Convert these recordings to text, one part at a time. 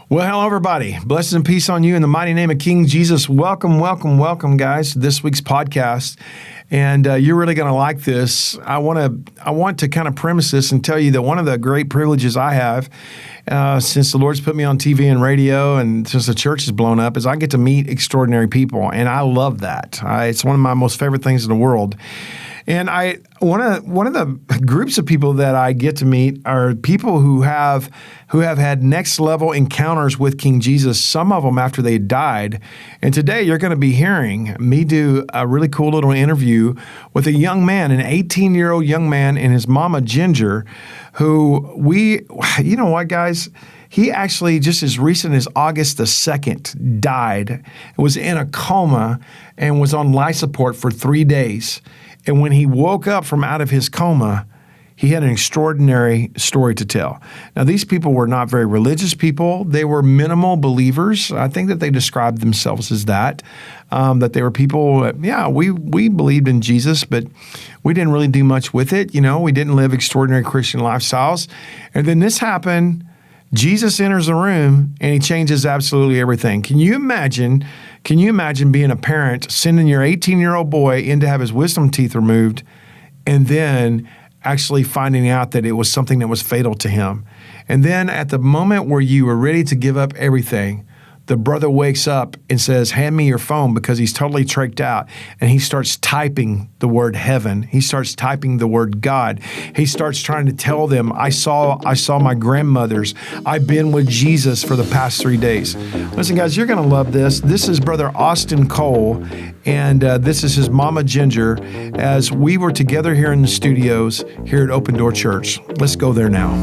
Well, hello, everybody. Blessings and peace on you in the mighty name of King Jesus. Welcome, guys, to this week's podcast. And you're really going to like this. I want to kind of premise this and tell you that one of the great privileges I have since the Lord's put me on TV and radio and since the church has blown up is I get to meet extraordinary people. And I love that. It's one of my most favorite things in the world. And one of the groups of people that I get to meet are people who have had next level encounters with King Jesus, some of them after they died. And today you're going to be hearing me do a really cool little interview with a young man, an 18-year-old young man and his mama Ginger, who you know what, guys? He actually, just as recent as August the 2nd, died, was in a coma, and was on life support for 3 days. And when he woke up from out of his coma, he had an extraordinary story to tell. Now, these people were not very religious people. They were minimal believers. I think that they described themselves as that they were people, we believed in Jesus, but we didn't really do much with it. You know, we didn't live extraordinary Christian lifestyles. And then this happened. Jesus enters the room and he changes absolutely everything. Can you imagine being a parent, sending your 18-year-old boy in to have his wisdom teeth removed, and then actually finding out that it was something that was fatal to him? And then at the moment where you were ready to give up everything, the brother wakes up and says, "Hand me your phone," because he's totally tricked out. And he starts typing the word heaven. He starts typing the word God. He starts trying to tell them, I saw my grandmothers. I've been with Jesus for the past 3 days. Listen, guys, you're going to love this. This is Brother Austin Cole, and this is his mama Ginger, as we were together here in the studios here at Open Door Church. Let's go there now.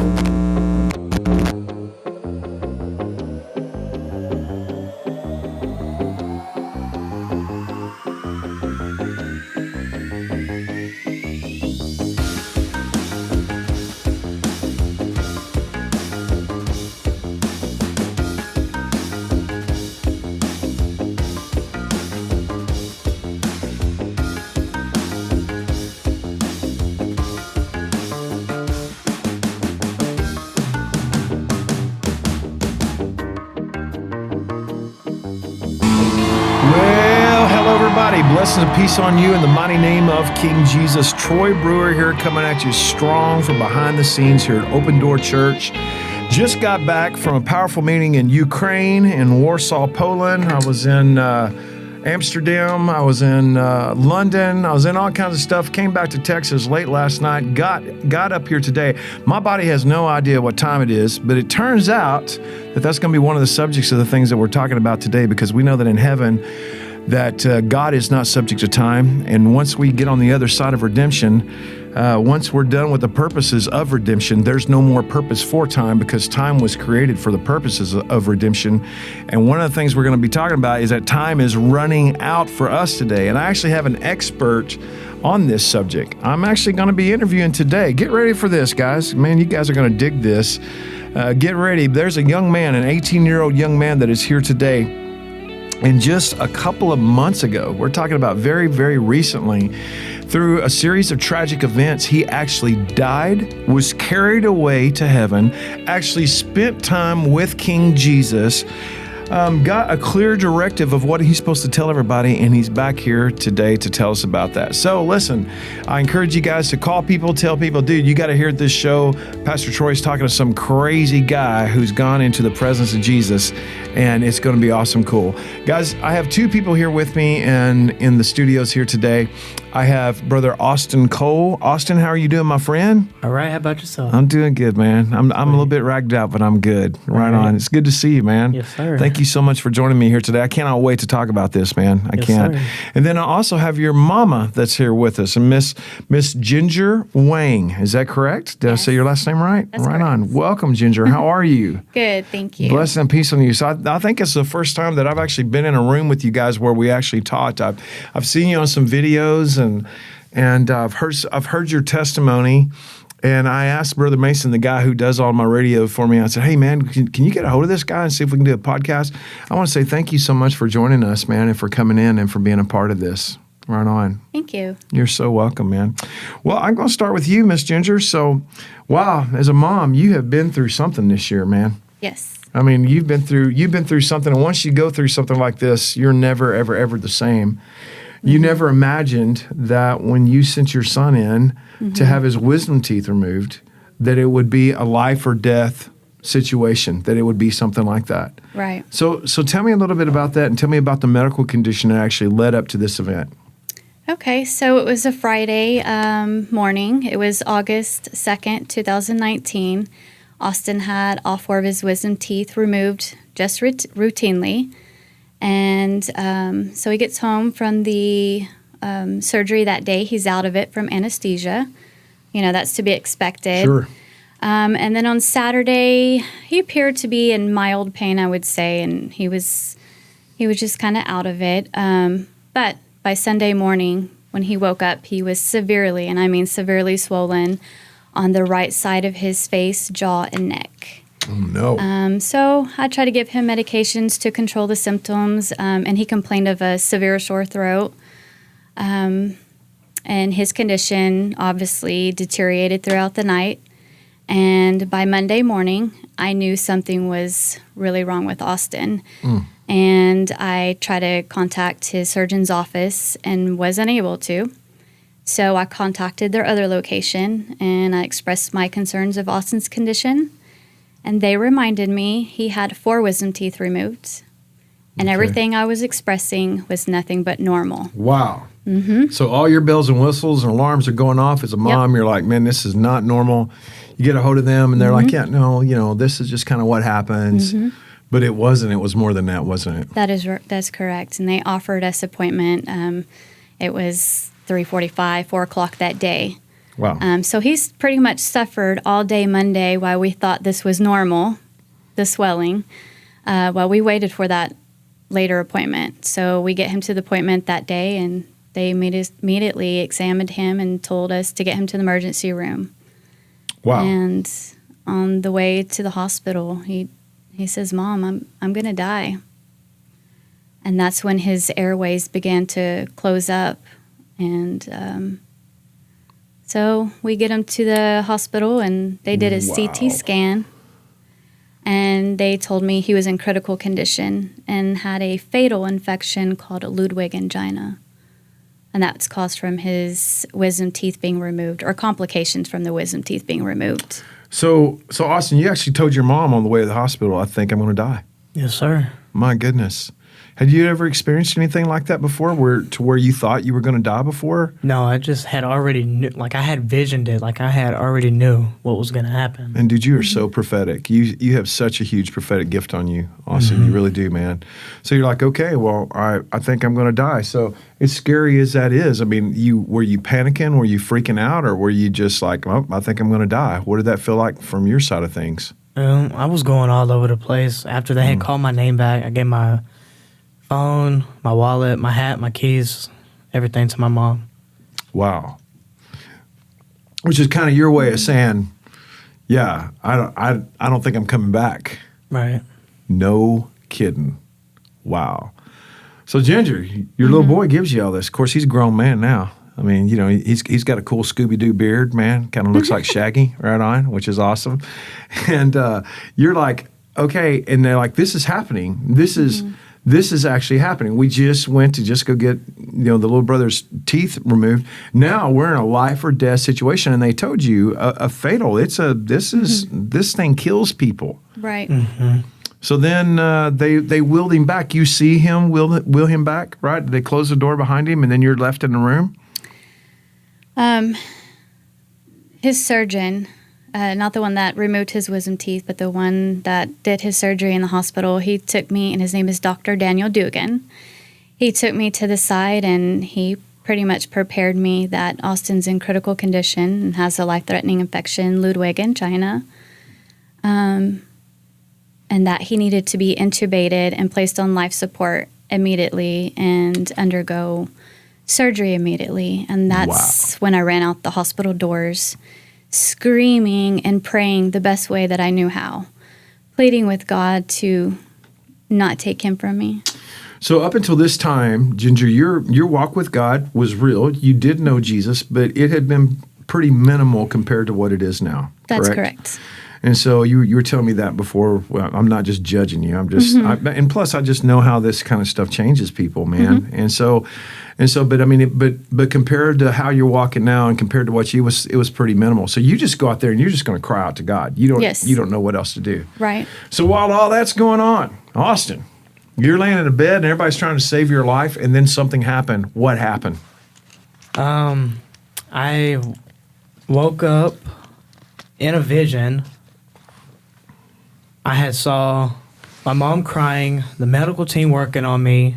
Blessings and peace on you in the mighty name of King Jesus. Troy Brewer here, coming at you strong from behind the scenes here at Open Door Church. Just got back from a powerful meeting in Ukraine, in Warsaw, Poland. I was in Amsterdam. I was in London. I was in all kinds of stuff. Came back to Texas late last night. Got up here today. My body has no idea what time it is, but it turns out that that's going to be one of the subjects of the things that we're talking about today, because we know that in heaven, that God is not subject to time. And once we get on the other side of redemption, once we're done with the purposes of redemption, there's no more purpose for time, because time was created for the purposes of redemption. And one of the things we're going to be talking about is that time is running out for us today. And I actually have an expert on this subject. I'm actually going to be interviewing today. Get ready for this, guys. Man, you guys are going to dig this. Get ready. There's a young man, an 18-year-old young man that is here today. And just a couple of months ago, we're talking about very, very recently, through a series of tragic events, he actually died, was carried away to heaven, actually spent time with King Jesus, got a clear directive of what he's supposed to tell everybody, and he's back here today to tell us about that. So listen, I encourage you guys to call people, tell people, dude, you got to hear this show. Pastor Troy's talking to some crazy guy who's gone into the presence of Jesus, and it's going to be awesome cool. Guys, I have two people here with me and in the studios here today. I have Brother Austin Cole. Austin, how are you doing, my friend? All right. How about yourself? I'm doing good, man. I'm a little bit ragged out, but I'm good. Right on. It's good to see you, man. Yes, sir. Thank you so much for joining me here today. I cannot wait to talk about this, man. I can't. Sir. And then I also have your mama that's here with us, and Miss Ginger Wang. Is that correct? Did I say your last name right? That's right correct. on. Welcome, Ginger. How are you? Good, thank you. Blessing and peace on you. So I think it's the first time that I've actually been in a room with you guys where we actually talked. I've seen you on some videos, and I've heard your testimony. And I asked Brother Mason, the guy who does all my radio for me, I said, hey, man, can you get a hold of this guy and see if we can do a podcast? I want to say thank you so much for joining us, man, and for coming in and for being a part of this. Right on. Thank you. You're so welcome, man. Well, I'm going to start with you, Miss Ginger. So, wow, as a mom, you have been through something this year, man. Yes. I mean, you've been through something, and once you go through something like this, you're never, ever, ever the same. You never imagined that when you sent your son in to have his wisdom teeth removed, that it would be a life or death situation, that it would be something like that. Right. So tell me a little bit about that, and tell me about the medical condition that actually led up to this event. Okay, so it was a Friday morning. It was August 2nd, 2019. Austin had all 4 of his wisdom teeth removed just routinely. And so he gets home from the surgery that day. He's out of it from anesthesia. That's to be expected. Sure. And then on Saturday, he appeared to be in mild pain, I would say, and he was just kind of out of it. But by Sunday morning, when he woke up, he was severely, and I mean severely swollen on the right side of his face, jaw, and neck. Oh, no. So I tried to give him medications to control the symptoms, and he complained of a severe sore throat. And his condition obviously deteriorated throughout the night. And by Monday morning, I knew something was really wrong with Austin. And I tried to contact his surgeon's office and wasn't able to. So I contacted their other location, and I expressed my concerns of Austin's condition. And they reminded me he had 4 wisdom teeth removed. And everything I was expressing was nothing but normal. Wow. So all your bells and whistles and alarms are going off. As a mom, Yep. you're like, man, this is not normal. You get a hold of them, and they're like, yeah, no, this is just kind of what happens. But it wasn't. It was more than that, wasn't it? That's correct. And they offered us appointment. It was 3:45, 4 o'clock that day. Wow. So he's pretty much suffered all day Monday while we thought this was normal, the swelling, while we waited for that later appointment. So we get him to the appointment that day, and they immediately examined him and told us to get him to the emergency room. Wow. And on the way to the hospital, he says, "Mom, I'm going to die." And that's when his airways began to close up. And so we get him to the hospital, and they did a CT scan. And they told me he was in critical condition and had a fatal infection called Ludwig angina. And that's caused from his wisdom teeth being removed, or complications from the wisdom teeth being removed. So Austin, you actually told your mom on the way to the hospital, I think I'm going to die. Yes, sir. My goodness. Had you ever experienced anything like that before, where you thought you were going to die before? No, I just had already knew, I had visioned it, I had already knew what was going to happen. And dude, you are so prophetic. You have such a huge prophetic gift on you, Austin. You really do, man. So you're like, okay, well, I think I'm going to die. So as scary as that is, I mean, were you panicking? Were you freaking out? Or were you just like, well, I think I'm going to die? What did that feel like from your side of things? I was going all over the place. After they had called my name back, I gave my phone, my wallet, my hat, my keys, everything to my mom. Wow. Which is kind of your way of saying, yeah, I don't think I'm coming back. Right. No kidding. Wow. So Ginger, your little boy gives you all this. Of course, he's a grown man now. I mean, he's got a cool Scooby-Doo beard, man. Kind of looks like Shaggy, right on, which is awesome. And you're like, okay, and they're like, this is happening. This is actually happening. We just went to just go get, the little brother's teeth removed. Now we're in a life or death situation, and they told you a fatal. This thing kills people. Right. So then they wheeled him back. You see him wheel him back, right? They close the door behind him, and then you're left in the room. His surgeon, not the one that removed his wisdom teeth, but the one that did his surgery in the hospital, he took me, and his name is Dr. Daniel Dugan. He took me to the side, and he pretty much prepared me that Austin's in critical condition and has a life-threatening infection, Ludwig angina, and that he needed to be intubated and placed on life support immediately and undergo surgery immediately. And that's when I ran out the hospital doors, screaming and praying the best way that I knew how, pleading with God to not take him from me. So up until this time, Ginger, your walk with God was real. You did know Jesus, but it had been pretty minimal compared to what it is now. That's correct. And so you were telling me that before. Well, I'm not just judging you. I'm just, and plus I just know how this kind of stuff changes people, man. And so, but I mean, but compared to how you're walking now, and compared to what you was, it was pretty minimal. So you just go out there and you're just going to cry out to God. You don't know what else to do. Right. So while all that's going on, Austin, you're laying in a bed and everybody's trying to save your life, and then something happened. What happened? I woke up in a vision. I had saw my mom crying, the medical team working on me.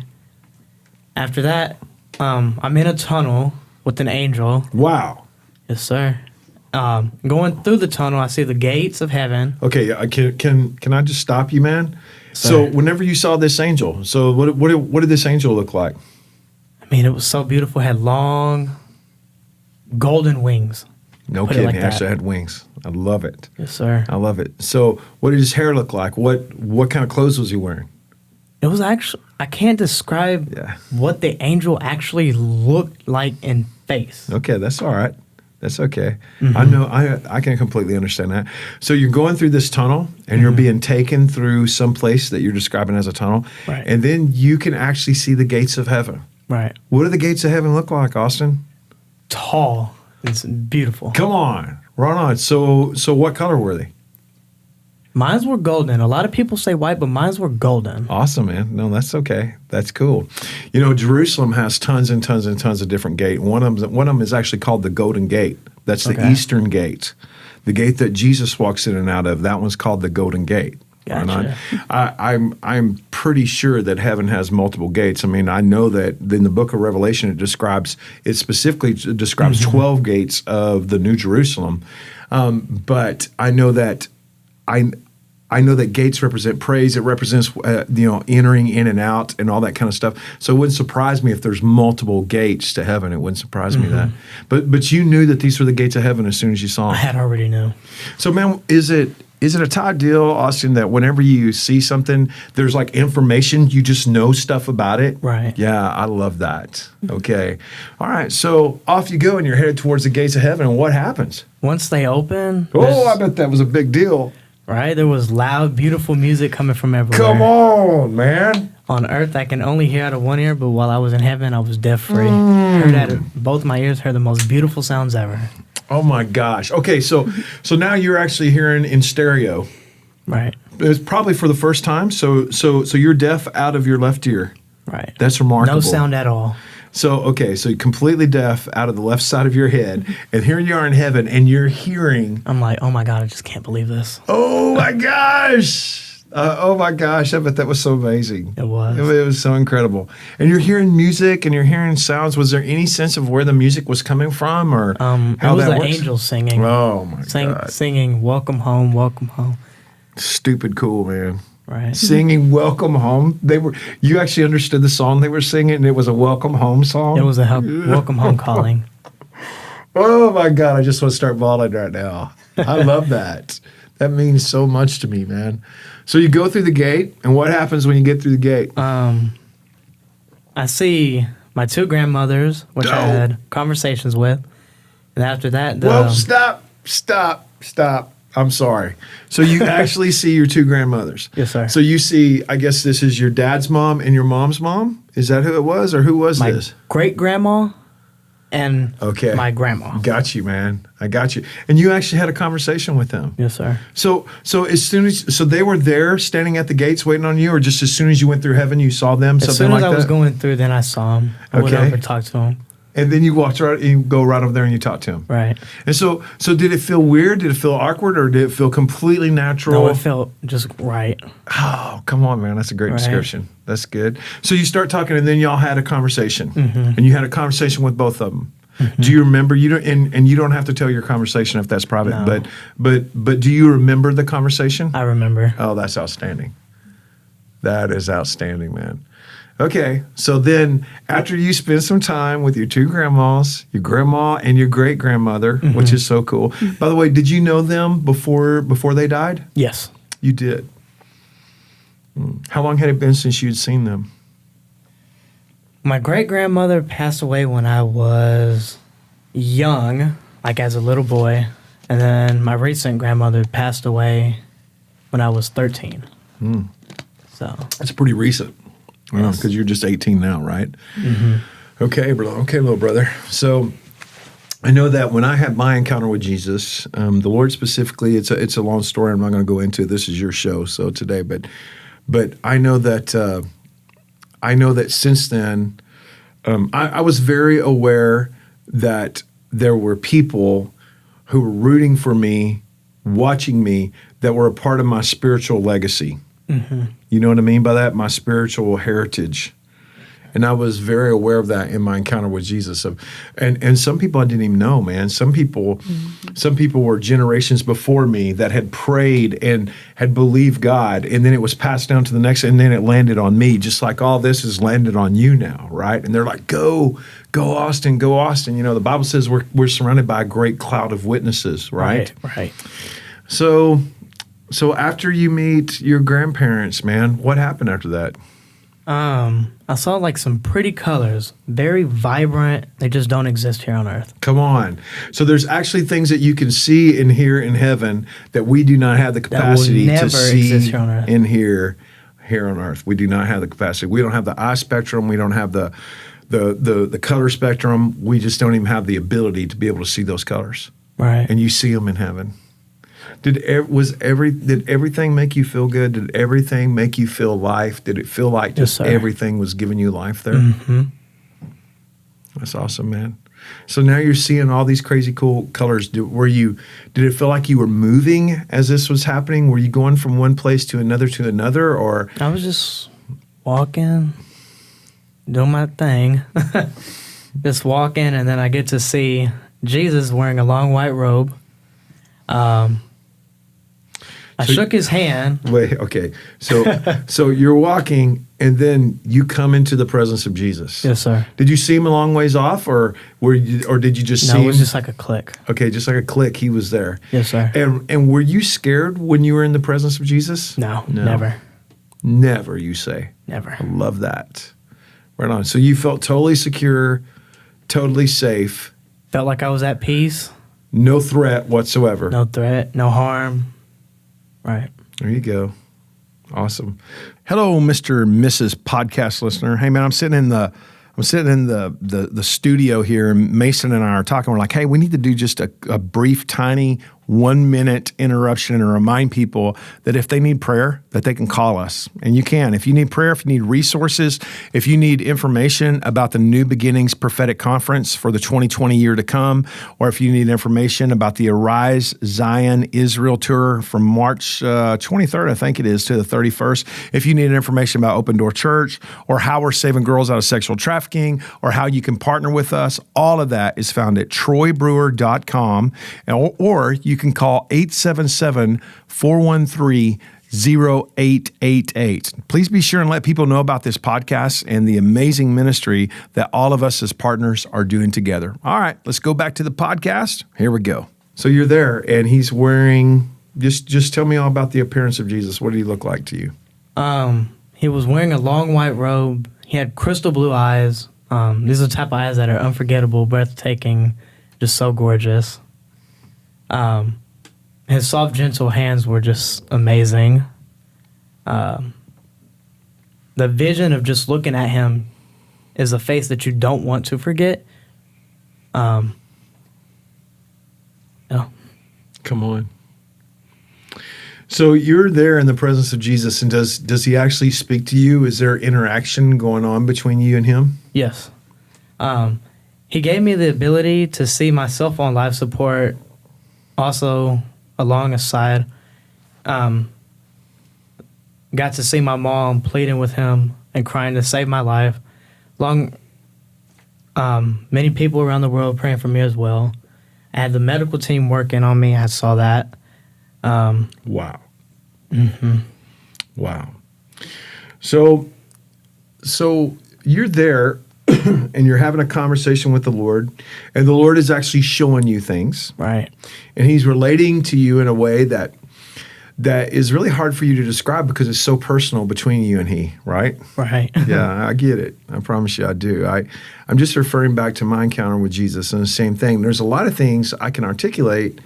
After that, I'm in a tunnel with an angel. Wow. Yes, sir. Going through the tunnel, I see the gates of heaven. Okay, can I just stop you, man? Sir. So whenever you saw this angel, so what did this angel look like? I mean, it was so beautiful. It had long, golden wings. No Put it kidding, like he that. actually had wings. I love it. Yes, sir. I love it. So what did his hair look like? What kind of clothes was he wearing? It was actually, I can't describe what the angel actually looked like in face. Okay, that's all right. That's okay. I know. I can completely understand that. So you're going through this tunnel, and you're being taken through some place that you're describing as a tunnel, Right. and then you can actually see the gates of heaven. Right. What do the gates of heaven look like, Austin? Tall. It's beautiful. Come on, right on. So what color were they? Mines were golden. A lot of people say white, but mines were golden. Awesome, man. No, that's okay. That's cool. You know, Jerusalem has tons and tons and tons of different gates. One of them is actually called the Golden Gate. That's the Okay. Eastern Gate. The gate that Jesus walks in and out of, that one's called the Golden Gate. Gotcha. I'm pretty sure that heaven has multiple gates. I mean, I know that in the book of Revelation it specifically describes 12 gates of the New Jerusalem. But I know that gates represent praise. It represents entering in and out and all that kind of stuff. So it wouldn't surprise me if there's multiple gates to heaven. It wouldn't surprise me that. But you knew that these were the gates of heaven as soon as you saw I them. had already knew. So man, is it a Todd deal, Austin, that whenever you see something, there's like information, you just know stuff about it? Right. Yeah, I love that. Okay. All right. So off you go and you're headed towards the gates of heaven. And what happens? Once they open, Oh, I bet that was a big deal. right, there was loud, beautiful music coming from everywhere. Come on, man. On earth, I can only hear out of one ear, but while I was in heaven, I was deaf free. Heard out of both my ears, heard the most beautiful sounds ever. Oh my gosh. Okay, so now you're actually hearing in stereo. Right. It's probably for the first time. So you're deaf out of your left ear. Right. That's remarkable. No sound at all. So you're completely deaf out of the left side of your head, and here you are in heaven, and you're hearing. I'm like, oh my God, I just can't believe this. Oh my gosh! I bet that was so amazing. It was. It was so incredible. And you're hearing music, and you're hearing sounds. Was there any sense of where the music was coming from, or It how was that the works? angels singing. Oh my God! Singing, welcome home, welcome home. Stupid cool, man. Right. Singing "Welcome Home." You actually understood the song they were singing, and it was a welcome home song. It was a welcome home calling. Oh my God! I just want to start bawling right now. I love that. That means so much to me, man. So you go through the gate, and what happens when you get through the gate? I see my two grandmothers, which I Oh. had conversations with, and after that, Whoa! Stop! I'm sorry. So you actually see your two grandmothers. Yes, sir. So you see, I guess this is your dad's mom and your mom's mom. Is that who it was, or who was my this? great grandma and Okay. my grandma. Got you, man. I got you. And you actually had a conversation with them. Yes, sir. So as soon as they were there standing at the gates waiting on you, or just as soon as you went through heaven you saw them, As something soon as like I that? was going through, then I saw him. I went Okay. over and talked to him. And then you walked right, you go right over there and you talked to him. Right. And so did it feel weird? Did it feel awkward, or did it feel completely natural? No, it felt just right. Oh, come on, man. That's a great Right. description. That's good. So you start talking, and then y'all had a conversation. Mm-hmm. And you had a conversation with both of them. Do you remember? You don't, and you don't have to tell your conversation if that's private. No. But do you remember the conversation? I remember. Oh, that's outstanding. That is outstanding, man. Okay, so then after you spend some time with your two grandmas, your grandma and your great grandmother, which is so cool. By the way, did you know them before they died? Yes. You did. How long had it been since you'd seen them? My great grandmother passed away when I was young, like as a little boy. And then my recent grandmother passed away when I was 13. So That's pretty recent. Yes. Because you're just 18 now, right? Okay, brother. Okay, little brother. So I know that when I had my encounter with Jesus, the Lord specifically, it's a long story. I'm not going to go into it. This is your show, so today, but I know that since then, I was very aware that there were people who were rooting for me, watching me, that were a part of my spiritual legacy. You know what I mean by that? My spiritual heritage. And I was very aware of that in my encounter with Jesus. And some people I didn't even know, man. Some people were generations before me that had prayed and had believed God, and then it was passed down to the next, and then it landed on me, just like all this has landed on you now, right? And they're like, go Austin, go Austin. You know, the Bible says we're surrounded by a great cloud of witnesses, right? Right. So after you meet your grandparents, man, what happened after that? I saw like some pretty colors, very vibrant. They just don't exist here on Earth. Come on. So there's actually things that you can see and hear in heaven that we do not have the capacity to see in here on Earth. We do not have the capacity. We don't have the eye spectrum. We don't have the color spectrum. We just don't even have the ability to be able to see those colors. Right. And you see them in heaven. Did everything make you feel good? Did everything make you feel life? Did it feel like just everything was giving you life there? That's awesome, man. So now you're seeing all these crazy cool colors. Did it feel like you were moving as this was happening? Were you going from one place to another, or? I was just walking, doing my thing, just walking, and then I get to see Jesus wearing a long white robe. I shook his hand. Wait, okay. So you're walking, and then you come into the presence of Jesus. Yes, sir. Did you see him a long ways off, or did you just see him? No, it was just like a click. Okay, just like a click, he was there. Yes, sir. And were you scared when you were in the presence of Jesus? No, never. Never, you say? Never. I love that. Right on. So you felt totally secure, totally safe. Felt like I was at peace. No threat whatsoever. No threat, no harm. Right. There you go. Awesome. Hello, Mr. and Mrs. Podcast listener. Hey, man, I'm sitting in the studio here, and Mason and I are talking. We're like, hey, we need to do just a brief, tiny 1-minute interruption and remind people that if they need prayer, that they can call us. And you can. If you need prayer, if you need resources, if you need information about the New Beginnings Prophetic Conference for the 2020 year to come, or if you need information about the Arise Zion Israel Tour from March 23rd, I think it is, to the 31st, if you need information about Open Door Church, or how we're saving girls out of sexual trafficking, or how you can partner with us, all of that is found at troybrewer.com, or you can call 877-413-0888. Please be sure and let people know about this podcast and the amazing ministry that all of us as partners are doing together. All right, let's go back to the podcast. Here we go. So you're there, and he's wearing, just tell me all about the appearance of Jesus. What did he look like to you? He was wearing a long white robe. He had crystal blue eyes. These are the type of eyes that are unforgettable, breathtaking, just so gorgeous. His soft, gentle hands were just amazing. The vision of just looking at him is a face that you don't want to forget. No. Come on. So you're there in the presence of Jesus, and does he actually speak to you? Is there interaction going on between you and him? Yes. He gave me the ability to see myself on life support, also alongside. Got to see my mom pleading with him and crying to save my life. Many people around the world praying for me as well. I had the medical team working on me. I saw that. Wow. Mm-hmm. Wow. So you're there and you're having a conversation with the Lord, and the Lord is actually showing you things. Right. And he's relating to you in a way that is really hard for you to describe because it's so personal between you and he, right? Right. Yeah, I get it. I promise you I do. I'm just referring back to my encounter with Jesus, and the same thing. There's a lot of things I can articulate,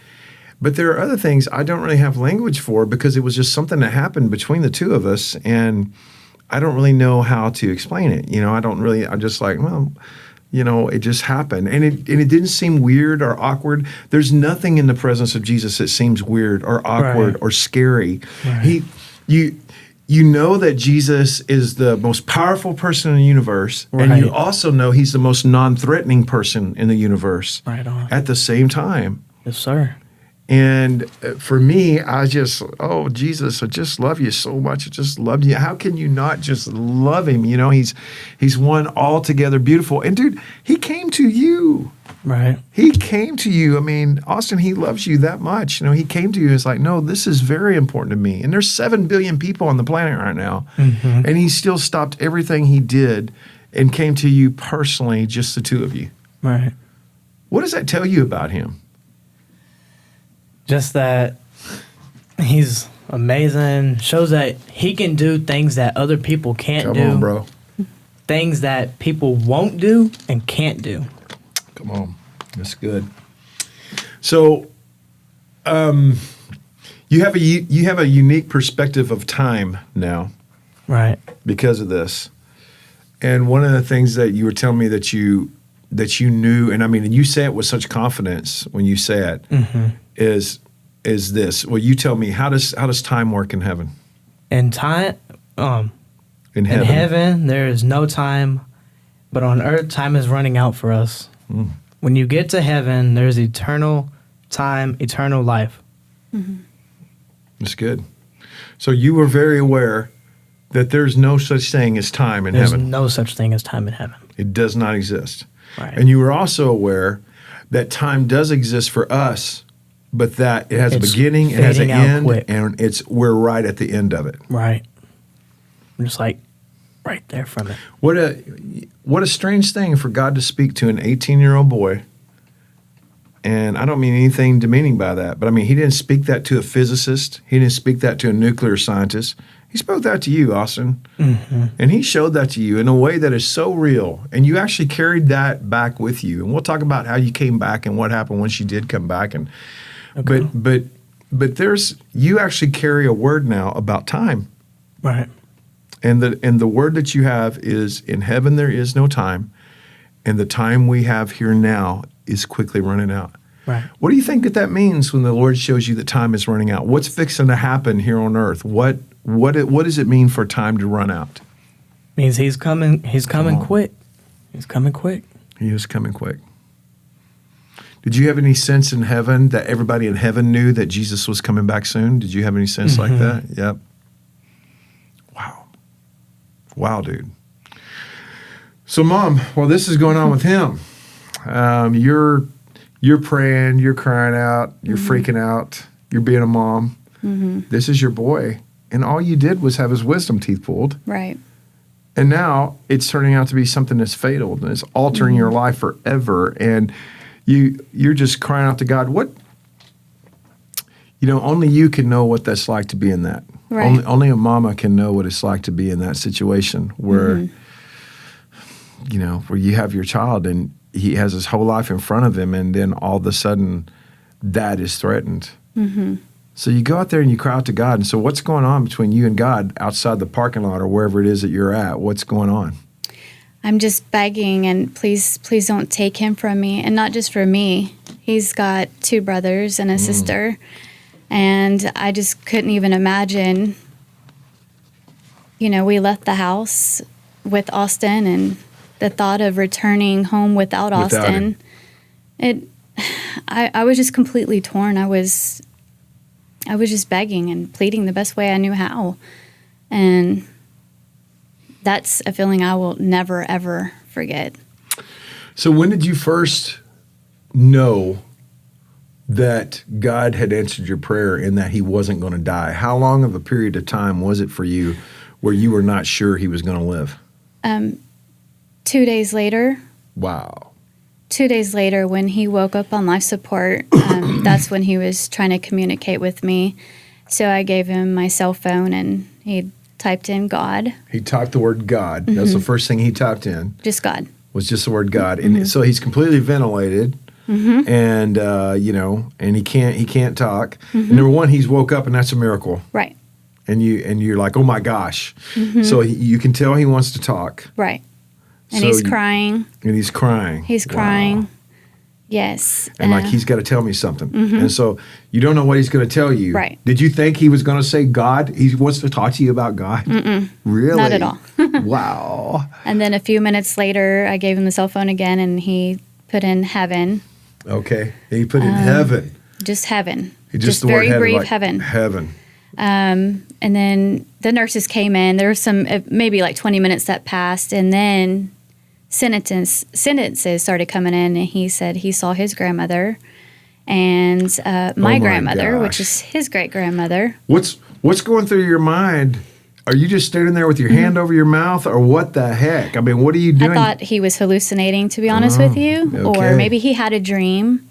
But there are other things I don't really have language for because it was just something that happened between the two of us, and I don't really know how to explain it. I'm just like, well, it just happened. And it didn't seem weird or awkward. There's nothing in the presence of Jesus that seems weird or awkward or scary. Right. You know that Jesus is the most powerful person in the universe, and you also know he's the most non-threatening person in the universe Right on. at the same time. Yes, sir. And for me, Jesus, I just love you so much. I just love you. How can you not just love him? He's one altogether beautiful. And dude, he came to you. Right. He came to you. I mean, Austin, he loves you that much. He came to you. It's like, no, this is very important to me. And there's 7 billion people on the planet right now. Mm-hmm. And he still stopped everything he did and came to you personally, just the two of you. Right. What does that tell you about him? Just that he's amazing. Shows that he can do things that other people can't do. Come on, bro. Things that people won't do and can't do. Come on. That's good. So, you have a unique perspective of time now Right. because of this. And one of the things that you were telling me that you knew, and I mean, and you say it with such confidence when you say it, is this. Well, you tell me, how does time work in heaven? In time, In in heaven. heaven, there is no time, but on earth, time is running out for us. When you get to heaven, there's eternal time, eternal life. That's good. So you were very aware that there's no such thing as time in There's heaven. no such thing as time in heaven. It does not exist. Right. And you were also aware that time does exist for us, but that it has It's a beginning, it has an fading out end, quick. and we're right at the end of it. Right. I'm just like right there from it. What a strange thing for God to speak to an 18-year-old boy. And I don't mean anything demeaning by that, but I mean, he didn't speak that to a physicist. He didn't speak that to a nuclear scientist. He spoke that to you, Austin. And he showed that to you in a way that is so real. And you actually carried that back with you. And we'll talk about how you came back and what happened when she did come back. And Okay. but you actually carry a word now about time. Right. And the word that you have is, in heaven there is no time, and the time we have here now is quickly running out. Right. What do you think that means when the Lord shows you that time is running out? What's fixing to happen here on earth? What does it mean for time to run out? Means he's coming on. quick. He's coming quick. He is coming quick. Did you have any sense in heaven that everybody in heaven knew that Jesus was coming back soon? Did you have any sense like that? Yep. Wow, dude. So, Mom, while this is going on with him, you're praying, you're crying out, you're freaking out, you're being a mom. This is your boy, and all you did was have his wisdom teeth pulled. Right. And now it's turning out to be something that's fatal and it's altering your life forever. And you're just crying out to God. Only you can know what that's like to be in that. Right. Only a mama can know what it's like to be in that situation where, where you have your child and he has his whole life in front of him, and then all of a sudden that is threatened. So you go out there and you cry out to God. And so what's going on between you and God outside the parking lot or wherever it is that you're at? What's going on? I'm just begging, and please don't take him from me. And not just for me. He's got 2 brothers and a sister. And I just couldn't even imagine, we left the house with Austin, and the thought of returning home without Austin, I was just completely torn. I was just begging and pleading the best way I knew how. And that's a feeling I will never, ever forget. So when did you first know that God had answered your prayer and that he wasn't going to die? How long of a period of time was it for you where you were not sure he was going to live? 2 days later. Wow. 2 days later, when he woke up on life support, that's when he was trying to communicate with me. So I gave him my cell phone, and he typed in God. He typed the word God. That's the first thing he typed in. Just God. Was just the word God. And so he's completely ventilated. and and he can't talk. And number one, he's woke up, and that's a miracle. Right. And you're like, oh my gosh. So you can tell he wants to talk. Right. And So he's crying. And he's crying. He's Wow. crying. Yes. And like he's got to tell me something. And so you don't know what he's going to tell you. Right. Did you think he was going to say God? He wants to talk to you about God? Really? Not at all. Wow. And then a few minutes later, I gave him the cell phone again, and he put in heaven. Okay. He put in heaven. Just heaven. Just the very word heaven, brief like heaven. Heaven. And then the nurses came in. There was some maybe like 20 minutes that passed, and then sentences started coming in, and he said he saw his grandmother and my grandmother, gosh. which is his great grandmother. What's going through your mind? Are you just standing there with your hand over your mouth, or what the heck? I mean, what are you doing? I thought he was hallucinating, to be honest with you, okay. or maybe he had a dream.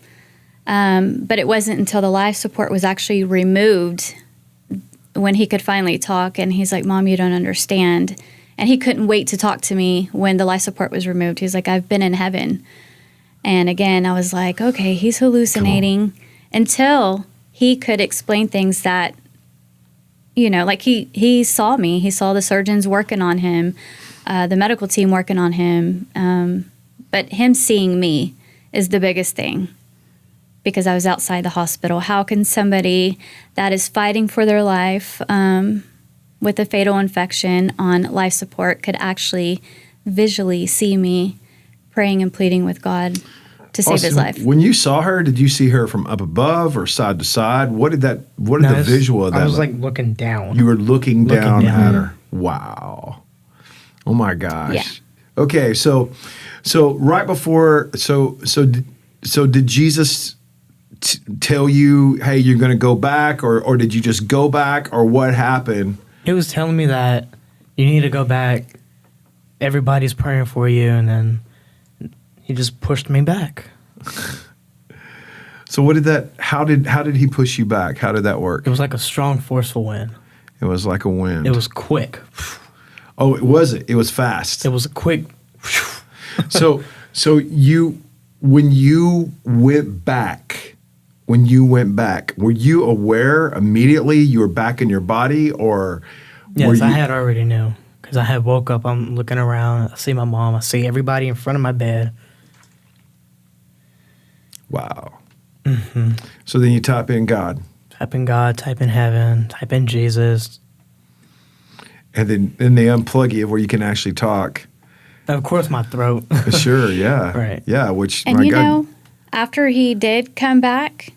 But it wasn't until the life support was actually removed when he could finally talk, and he's like, "Mom, you don't understand." And he couldn't wait to talk to me when the life support was removed. He's like, "I've been in heaven." And again, I was like, okay, he's hallucinating, until he could explain things that, like he saw me. He saw the surgeons working on him, the medical team working on him. But him seeing me is the biggest thing, because I was outside the hospital. How can somebody that is fighting for their life with a fatal infection on life support could actually visually see me praying and pleading with God to save his life? When you saw her, did you see her from up above or side to side? What did the visual of that? I was like looking down. You were looking down at her. Wow. Oh my gosh. Yeah. Okay, so right before did Jesus tell you, hey, you're going to go back, or did you just go back, or what happened? He was telling me that you need to go back. Everybody's praying for you, and then he just pushed me back. So how did he push you back? How did that work? It was like a strong, forceful wind. It was like a wind. It was quick. Oh, it was fast. It was a quick. So when you went back, were you aware immediately you were back in your body, or? Yes, I had already knew, because I had woke up. I'm looking around. I see my mom. I see everybody in front of my bed. Wow. Mm-hmm. So then you type in God. Type in God, type in heaven, type in Jesus. And then they unplug you where you can actually talk. Of course, my throat. Sure, yeah. Right. Yeah, which, And my God. after he did come back,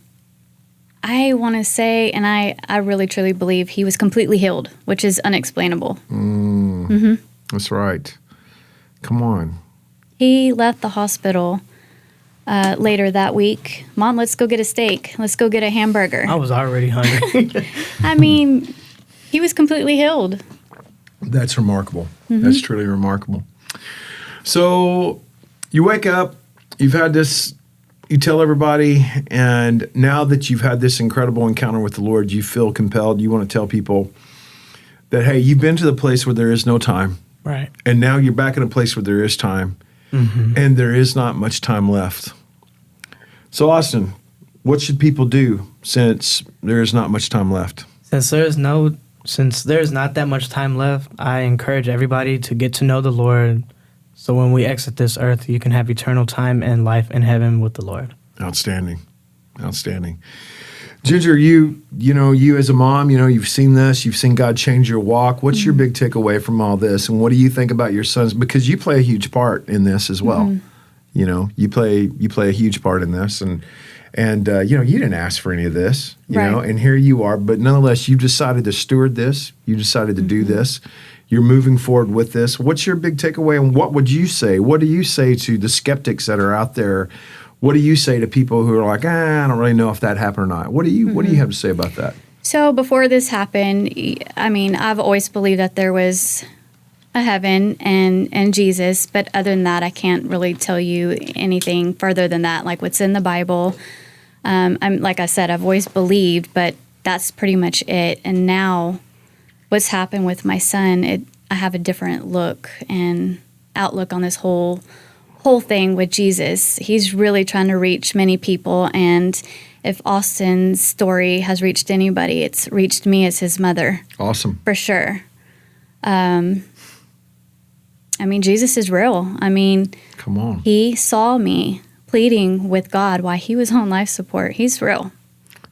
I want to say, and I really truly believe he was completely healed, which is unexplainable. That's right. Come on. He left the hospital later that week. Mom, let's go get a steak. Let's go get a hamburger. I was already hungry. I mean, he was completely healed. That's remarkable. That's truly remarkable. So you wake up, you've had this, you tell everybody, and now that you've had this incredible encounter with the Lord, you feel compelled, you want to tell people that, hey, you've been to the place where there is no time. Right. And now you're back in a place where there is time, and there is not much time left. So, Austin, what should people do since there is not much time left? Since there's not that much time left, I encourage everybody to get to know the Lord, so when we exit this earth, you can have eternal time and life in heaven with the Lord. Outstanding. Ginger, you as a mom, you've seen this, you've seen God change your walk. What's your big takeaway from all this? And what do you think about your sons? Because you play a huge part in this as well. You play a huge part in this, and you didn't ask for any of this, Right. and here you are, but nonetheless, you decided to steward this. You decided to do this. You're moving forward with this. What's your big takeaway, and what would you say? What do you say to the skeptics that are out there? What do you say to people who are like, I don't really know if that happened or not? What do you have to say about that? So before this happened, I mean, I've always believed that there was a heaven and Jesus, but other than that, I can't really tell you anything further than that, like what's in the Bible. I'm like I said, I've always believed, but that's pretty much it. And now, what's happened with my son, I have a different look and outlook on this whole whole thing with Jesus. He's really trying to reach many people, and if Austin's story has reached anybody, it's reached me as his mother. Awesome. For sure. I mean, Jesus is real. I mean, Come on. he saw me pleading with God while he was on life support. He's real.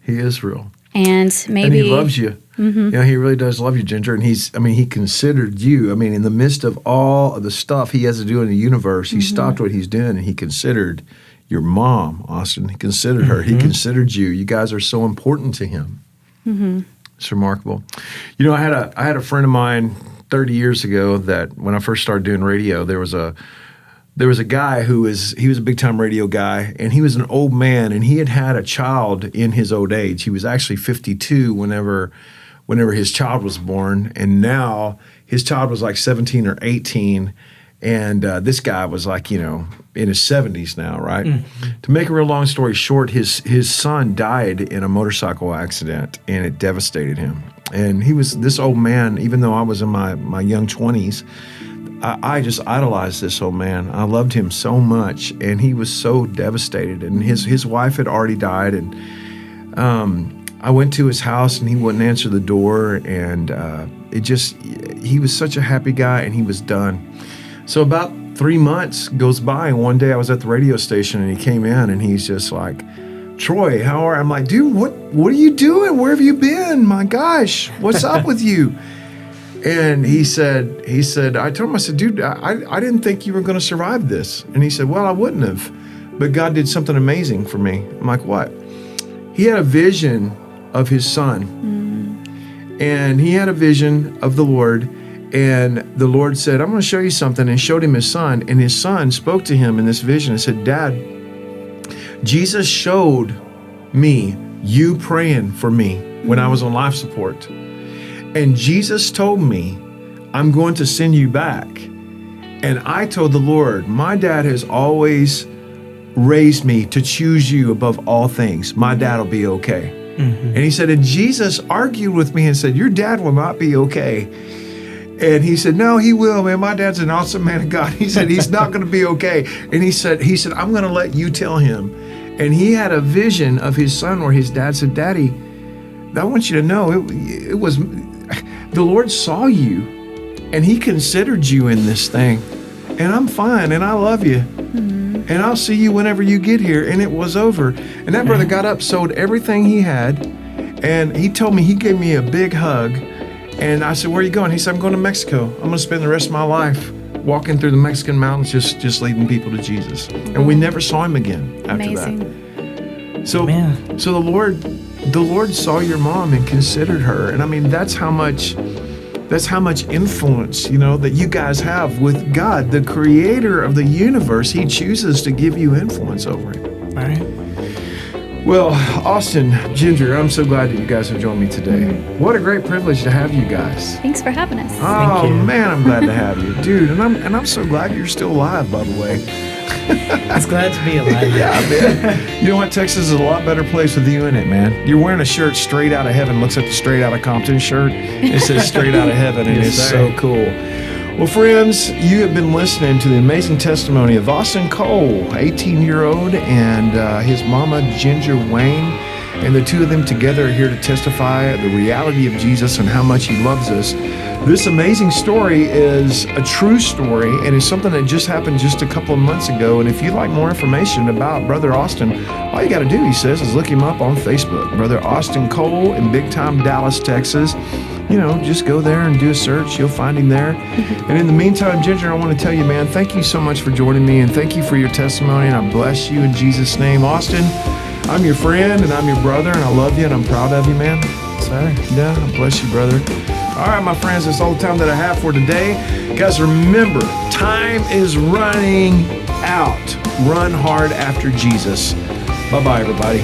He is real. And maybe... And he loves you. Yeah, he really does love you, Ginger. And he considered you. I mean, in the midst of all of the stuff he has to do in the universe, he stopped what he's doing and he considered your mom, Austin. He considered her. He considered you. You guys are so important to him. It's remarkable. You know, I had a friend of mine 30 years ago that when I first started doing radio, there was a guy he was a big time radio guy, and he was an old man, and he had a child in his old age. He was actually 52 whenever his child was born, and now his child was like 17 or 18, and this guy was like, in his 70s now, right? To make a real long story short, his son died in a motorcycle accident, and it devastated him. And he was this old man, even though I was in my young 20s, I just idolized this old man. I loved him so much, and he was so devastated. And his wife had already died, and I went to his house, and he wouldn't answer the door, and he was such a happy guy, and he was done. So about 3 months goes by, and one day I was at the radio station, and he came in, and he's just like, "Troy, how are you?" I'm like, "Dude, what are you doing? Where have you been? My gosh, what's up with you?" And he said, I told him, I said, "Dude, I didn't think you were going to survive this." And he said, "Well, I wouldn't have, but God did something amazing for me." I'm like, "What?" He had a vision of his son, and he had a vision of the Lord, and the Lord said, "I'm going to show you something," and showed him his son, and his son spoke to him in this vision and said, "Dad, Jesus showed me you praying for me when I was on life support. And Jesus told me, I'm going to send you back." And I told the Lord, my dad has always raised me to choose you above all things. My dad will be okay. And he said, and Jesus argued with me and said, your dad will not be okay. And he said, no, he will, man. My dad's an awesome man of God. He said, he's not going to be okay. And he said, I'm going to let you tell him. And he had a vision of his son where his dad said, Daddy, I want you to know it was the Lord saw you and he considered you in this thing. And I'm fine and I love you. And I'll see you whenever you get here. And it was over. And that brother got up, sold everything he had. And he told me, he gave me a big hug. And I said, where are you going? He said, I'm going to Mexico. I'm going to spend the rest of my life walking through the Mexican mountains, just leading people to Jesus. And we never saw him again after that. So the Lord saw your mom and considered her. And I mean, that's how much influence, that you guys have with God, the creator of the universe. He chooses to give you influence over it. All right. Well, Austin, Ginger, I'm so glad that you guys have joined me today. What a great privilege to have you guys. Thanks for having us. Oh, man, I'm glad to have you. Dude, and I'm so glad you're still alive, by the way. It's glad to be alive. Yeah, man. You know what? Texas is a lot better place with you in it, man. You're wearing a shirt straight out of heaven. Looks like the Straight Outta Compton shirt. It says Straight Outta Heaven, and it's so cool. Well, friends, you have been listening to the amazing testimony of Austin Cole, 18-year-old, and his mama, Ginger Wayne. And the two of them together are here to testify the reality of Jesus and how much he loves us. This amazing story is a true story, and it's something that just happened just a couple of months ago. And if you'd like more information about Brother Austin, all you got to do, he says, is look him up on Facebook. Brother Austin Cole in big time Dallas, Texas. Just go there and do a search. You'll find him there. And in the meantime, Ginger, I want to tell you, man, thank you so much for joining me, and thank you for your testimony, and I bless you in Jesus' name. Austin, I'm your friend, and I'm your brother, and I love you, and I'm proud of you, man. Sorry. Yeah, I bless you, brother. All right, my friends, that's all the time that I have for today. Guys, remember, time is running out. Run hard after Jesus. Bye-bye, everybody.